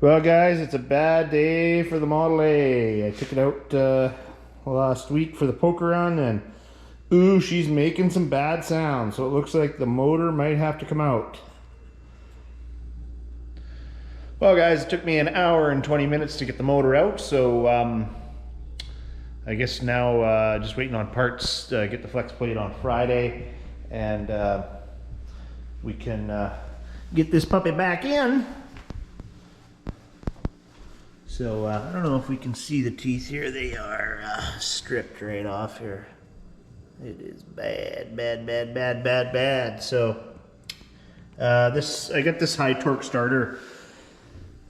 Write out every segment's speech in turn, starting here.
Well guys, it's a bad day for the Model A. I took it out last week for the poker run and ooh, she's making some bad sounds. So it looks like the motor might have to come out. Well guys, it took me an hour and 20 minutes to get the motor out. So I guess now just waiting on parts to get the flex plate on Friday. And we can get this puppy back in. So I don't know if we can see the teeth here. They are stripped right off here. It is bad, bad, bad, bad, bad, bad. So I got this high torque starter,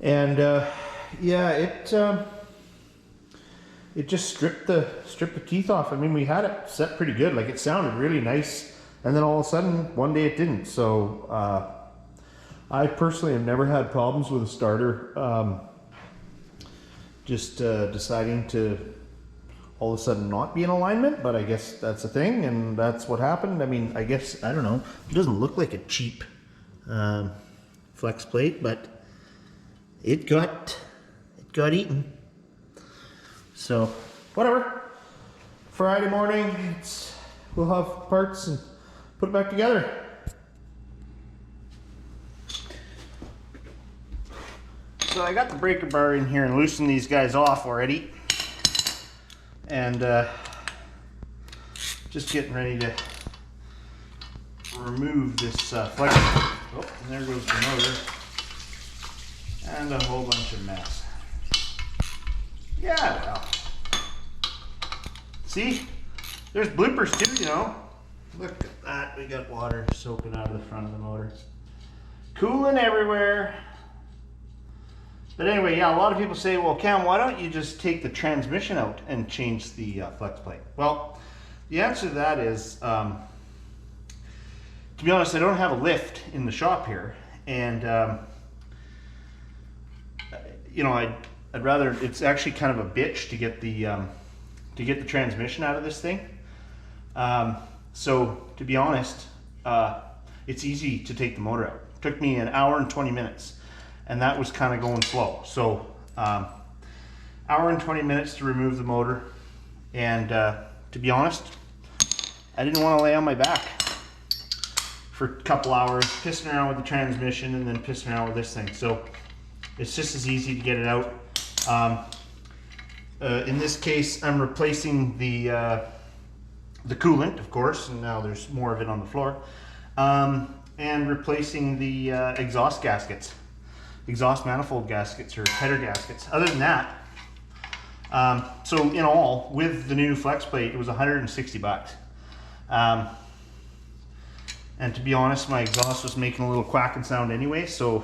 and yeah, it just stripped the teeth off. I mean, we had it set pretty good. Like, it sounded really nice, and then all of a sudden one day it didn't. So I personally have never had problems with a starter. Just deciding to all of a sudden not be in alignment, but I guess that's a thing, and that's what happened. I mean, I guess, I don't know, it doesn't look like a cheap flex plate, but it got eaten. So whatever, Friday morning we'll have parts and put it back together. So I got the breaker bar in here and loosened these guys off already, and just getting ready to remove this flex. Oh, and there goes the motor and a whole bunch of mess. Yeah, well, see, there's bloopers too, you know. Look at that, we got water soaking out of the front of the motor, cooling everywhere. But anyway, yeah, a lot of people say, well, Cam, why don't you just take the transmission out and change the flex plate? Well, the answer to that is, to be honest, I don't have a lift in the shop here, and you know, I'd rather, it's actually kind of a bitch to get the transmission out of this thing. So to be honest, it's easy to take the motor out. It took me an hour and 20 minutes. And that was kind of going slow. So hour and 20 minutes to remove the motor. And to be honest, I didn't want to lay on my back for a couple hours pissing around with the transmission and then pissing around with this thing. So it's just as easy to get it out. In this case, I'm replacing the coolant, of course, and now there's more of it on the floor, and replacing the exhaust gaskets. Exhaust manifold gaskets or header gaskets. Other than that, so in all, with the new flex plate, it was 160 bucks. And to be honest, my exhaust was making a little quacking sound anyway, so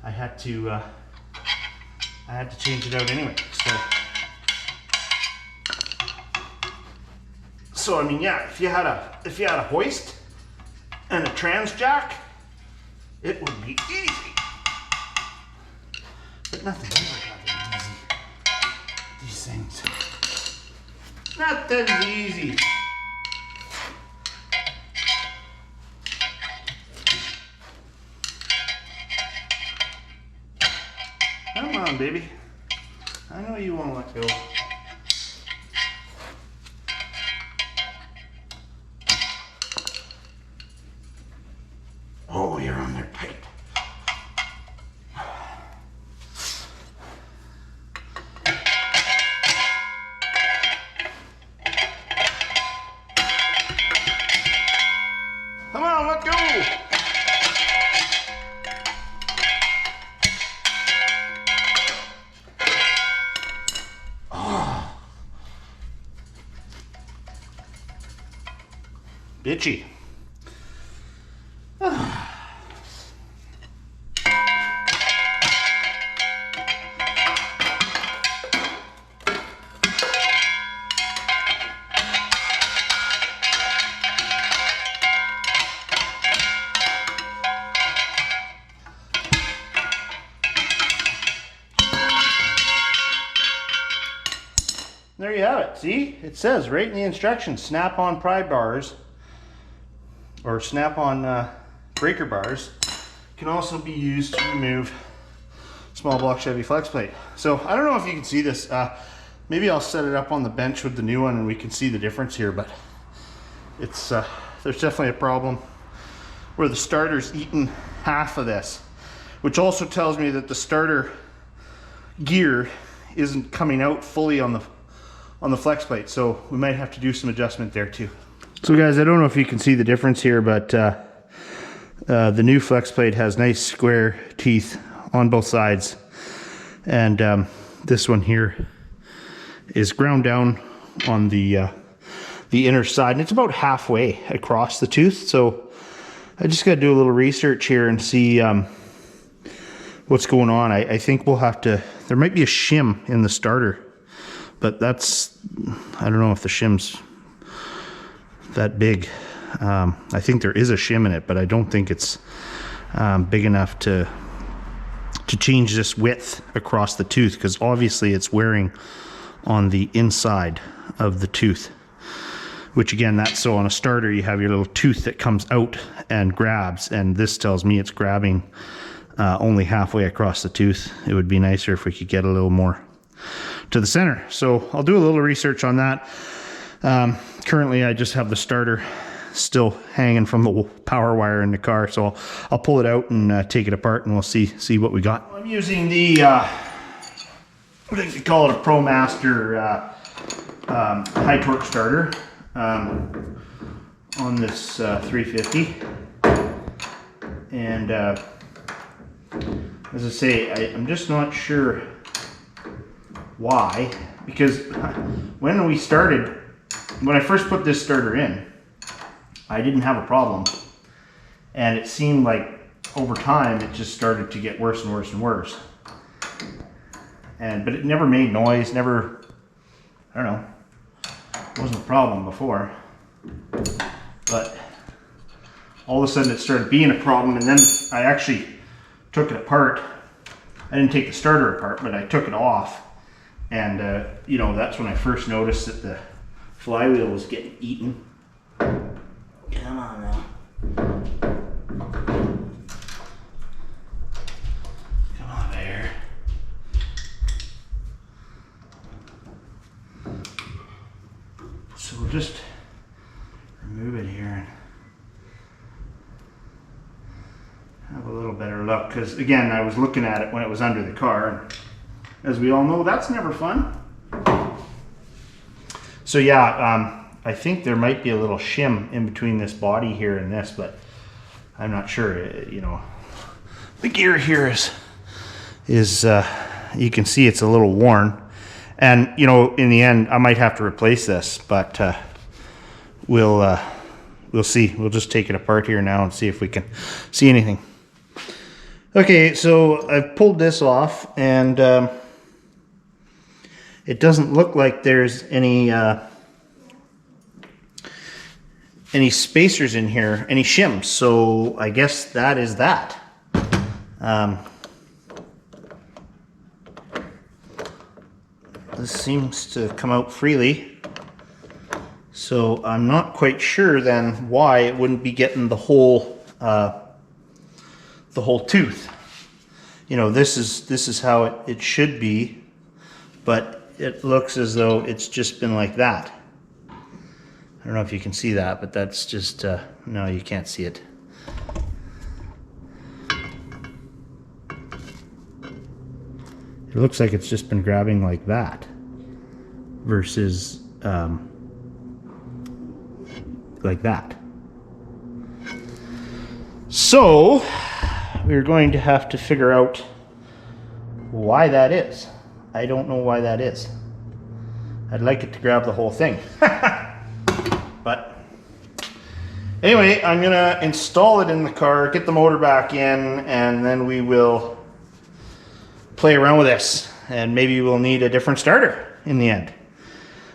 I had to change it out anyway. So I mean, yeah, if you had a hoist and a trans jack, it would be easy. But nothing easy. These things. Nothing's easy. Come on, baby. I know you won't let go. Oh, you're on there tight. Come on, let go! Oh. Bitchy. There you have it. See, it says right in the instructions, snap-on pry bars or snap-on breaker bars can also be used to remove small block Chevy flex plate. So I don't know if you can see this. Maybe I'll set it up on the bench with the new one and we can see the difference here, but it's there's definitely a problem where the starter's eaten half of this, which also tells me that the starter gear isn't coming out fully on the flex plate, so we might have to do some adjustment there too. So guys, I don't know if you can see the difference here, but the new flex plate has nice square teeth on both sides, and this one here is ground down on the inner side, and it's about halfway across the tooth. So I just got to do a little research here and see what's going on. I think we'll have to, there might be a shim in the starter, but that's, I don't know if the shim's that big. I think there is a shim in it, but I don't think it's big enough to change this width across the tooth, because obviously it's wearing on the inside of the tooth, which again, that's, so on a starter you have your little tooth that comes out and grabs, and this tells me it's grabbing only halfway across the tooth. It would be nicer if we could get a little more to the center. So I'll do a little research on that. Currently I just have the starter still hanging from the power wire in the car, so I'll pull it out and take it apart, and we'll see what we got. I'm using the what do you call it, a ProMaster high torque starter on this 350, and as I say, I'm just not sure why, because when I first put this starter in, I didn't have a problem, and it seemed like over time it just started to get worse and worse and worse, but it never made noise, never, I don't know, it wasn't a problem before, but all of a sudden it started being a problem. And then I actually took it apart. I didn't take the starter apart, but I took it off, and you know, that's when I first noticed that the flywheel was getting eaten. Come on now. Come on there. So we'll just remove it here and have a little better look, because again, I was looking at it when it was under the car, and as we all know, that's never fun. So yeah, I think there might be a little shim in between this body here and this, but I'm not sure. You know, the gear here is you can see it's a little worn, and you know, in the end I might have to replace this, but we'll see. We'll just take it apart here now and see if we can see anything. Okay, so I've pulled this off, and it doesn't look like there's any spacers in here, any shims, so I guess that is that. This seems to come out freely, so I'm not quite sure then why it wouldn't be getting the whole tooth. You know, this is how it should be, but it looks as though it's just been like that. I don't know if you can see that, but that's just, no, you can't see it. It looks like it's just been grabbing like that versus like that. So we're going to have to figure out why that is. I don't know why that is. I'd like it to grab the whole thing. But anyway, I'm gonna install it in the car, get the motor back in, and then we will play around with this, and maybe we'll need a different starter in the end,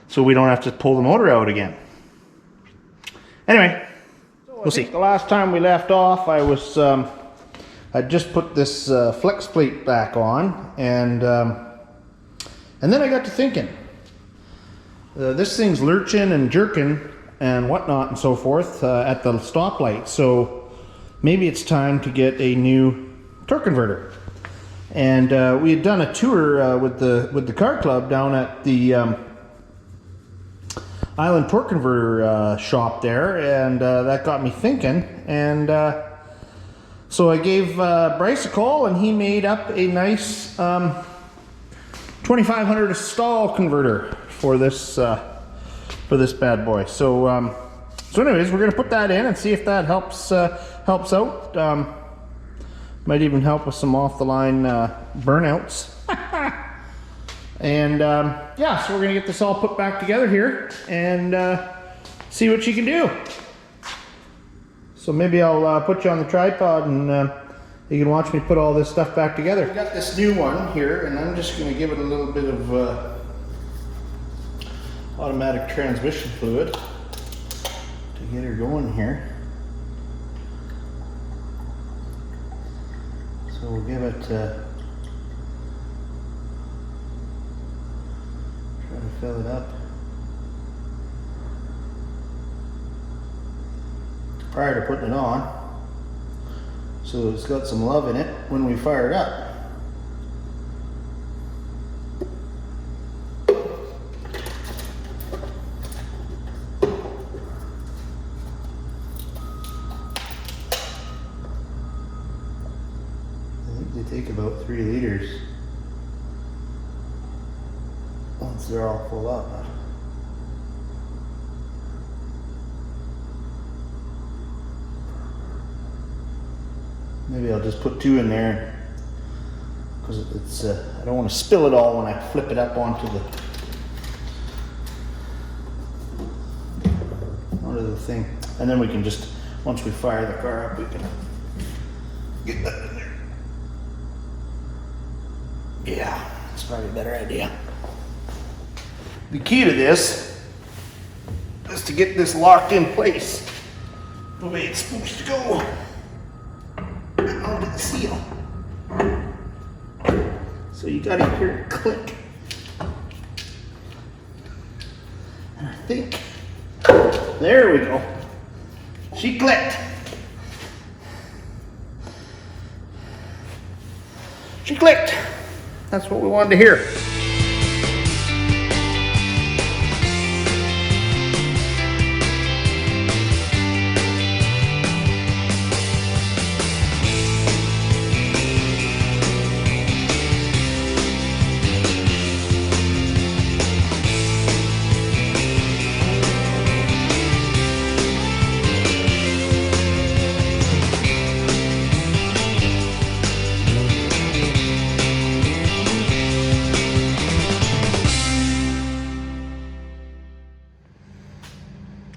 so we don't have to pull the motor out again. Anyway, we'll see. The last time we left off, I was I just put this flex plate back on, and then I got to thinking, this thing's lurching and jerking and whatnot and so forth at the stoplight, so maybe it's time to get a new torque converter. And we had done a tour with the car club down at the Island Torque Converter shop there, and that got me thinking. And so I gave Bryce a call, and he made up a nice 2500 stall converter for this bad boy. So anyways, we're gonna put that in and see if that helps out. Might even help with some off the line burnouts. And yeah, so we're gonna get this all put back together here and see what you can do. So maybe I'll put you on the tripod and you can watch me put all this stuff back together. We got this new one here, and I'm just gonna give it a little bit of automatic transmission fluid to get her going here. So we'll give it, try to fill it up. Prior to putting it on, so it's got some love in it when we fire it up. They take about 3 liters once they're all full up. Maybe I'll just put 2 in there because it's I don't want to spill it all when I flip it up onto the thing. And then we can just, once we fire the car up, we can get that in there. Yeah, that's probably a better idea. The key to this is to get this locked in place the way it's supposed to go. Onto the seal. So you gotta hear it click. And I think, there we go. She clicked. She clicked. That's what we wanted to hear.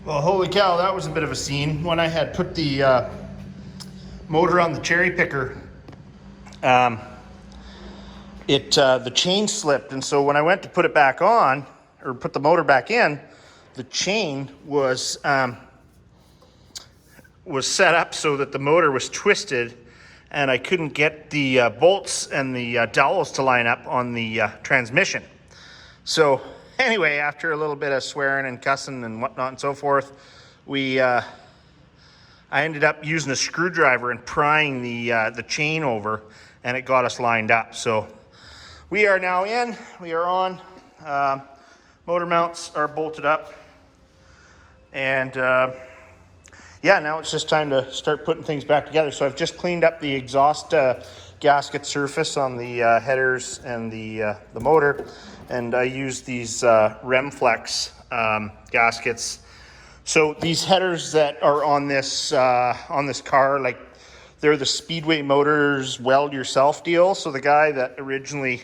Well, holy cow, that was a bit of a scene. When I had put the motor on the cherry picker, the chain slipped, and so when I went to put it back on, or put the motor back in, the chain was set up so that the motor was twisted, and I couldn't get the bolts and the dowels to line up on the transmission. So anyway, after a little bit of swearing and cussing and whatnot and so forth, I ended up using a screwdriver and prying the chain over, and it got us lined up. So we are now in, we are on, motor mounts are bolted up, and yeah, now it's just time to start putting things back together. So I've just cleaned up the exhaust gasket surface on the headers and the motor, and I used these Remflex gaskets. So these headers that are on this car, like, they're the Speedway Motors weld yourself deal. So the guy that originally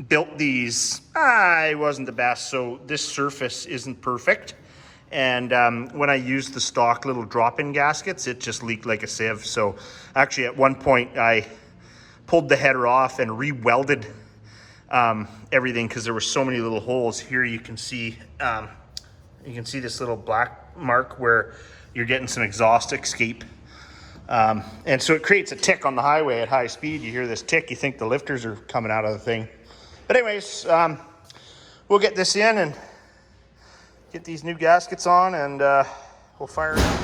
built these, he wasn't the best, so this surface isn't perfect. And when I used the stock little drop-in gaskets, it just leaked like a sieve. So actually at one point I pulled the header off and re-welded everything because there were so many little holes. Here you can see this little black mark where you're getting some exhaust escape. And so it creates a tick on the highway at high speed. You hear this tick, you think the lifters are coming out of the thing. But anyways, we'll get this in and get these new gaskets on, and we'll fire it up.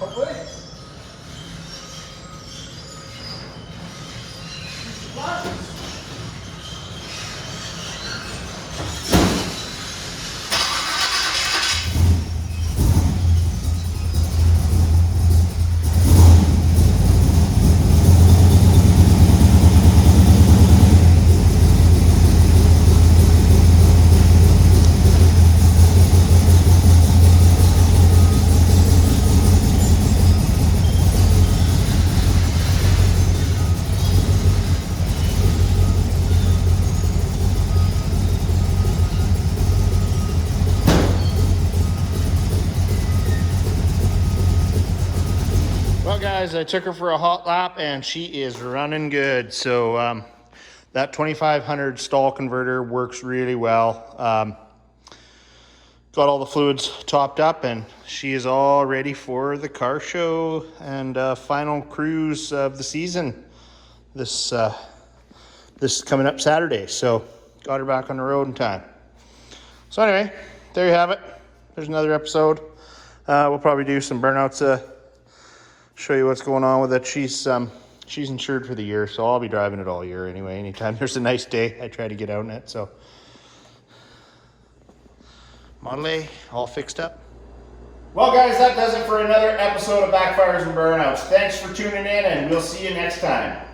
Hopefully. Well, guys, I took her for a hot lap and she is running good. So that 2500 stall converter works really well. Got all the fluids topped up and she is all ready for the car show and final cruise of the season this coming up Saturday. So got her back on the road in time. So anyway, there you have it. There's another episode. We'll probably do some burnouts, show you what's going on with it. She's insured for the year, so I'll be driving it all year anyway. Anytime there's a nice day, I try to get out in it. So Model A, all fixed up. Well, guys, that does it for another episode of Backfires and Burnouts. Thanks for tuning in, and we'll see you next time.